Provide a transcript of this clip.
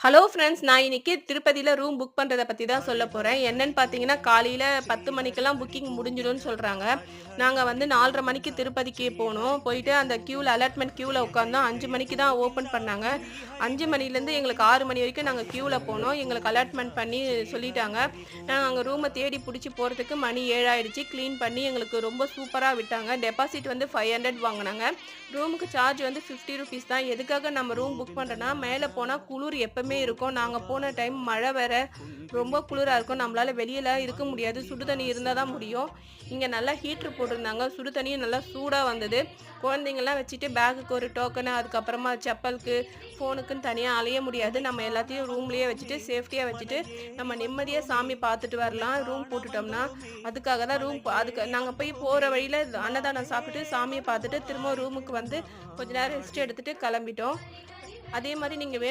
Hello friends. நான் இன்னைக்கு திருப்பதியில ரூம் புக் பண்றத பத்தி தான் சொல்லப் போறேன். என்னன்னு பார்த்தீங்கன்னா, காலையில 10 மணிக்கெல்லாம் புக்கிங் முடிஞ்சிடும்னு சொல்றாங்க. நாங்க வந்து 4:30 மணிக்கு திருப்பதிக்கு போனோம். போயிட்டு அந்த அலாட்மெண்ட் கியூல உட்கார்ந்தோம். 5 மணிக்கு தான் ஓப்பன் பண்ணாங்க. 5 மணிலேருந்து எங்களுக்கு 6 மணி வரைக்கும் நாங்க கியூல போனோம். எங்களுக்கு அலாட்மெண்ட் பண்ணி சொல்லிட்டாங்க. நாங்க அங்க ரூம தேடி புடிச்சு போறதுக்கு மணி 7 ஆயிடுச்சு. கிளீன் பண்ணி எங்களுக்கு ரொம்ப சூப்பரா விட்டாங்க. டெபாசிட் வந்து 500 வாங்குனாங்க. ரூமுக்கு சார்ஜ் வந்து ₹50 தான். எதுக்காக நம்ம ரூம் புக் பண்றோம்னா, மேல போனா குளிர் எப்பவுமே இருக்கும். நாங்க போன டைம் மழை வேற. ரொம்ப குளிரா இருக்கும். நம்மளால வெளியலாம் இருக்க முடியாது. சுடு தண்ணி இருந்தா தான் முடியும். இங்க நல்லா ஹீட்டர் போட்டிருந்தாங்க. சுடு தண்ணியும் நல்லா சூடா வந்தது. குழந்தைங்கலாம் வச்சுட்டு பேகுக்கு ஒரு டோக்கனு, அதுக்கப்புறமா செப்பலுக்கு, ஃபோனுக்குன்னு தனியா அலைய முடியாது. நம்ம எல்லாத்தையும் ரூம்லயே வச்சுட்டு, சேஃப்டியா வச்சுட்டு, நம்ம நிம்மதியா சாமி பார்த்துட்டு வரலாம். ரூம் போட்டுட்டோம்னா, அதுக்காக தான் அதுக்கு நாங்க போற வழியில அன்னதானம் சாப்பிட்டுட்டு, சாமிய பார்த்துட்டு, திரும்ப ரூமுக்கு வந்து கொஞ்ச நேரம் ரெஸ்ட் எடுத்துட்டு கிளம்பிட்டோம். அதே மாரி நீங்க வேணும்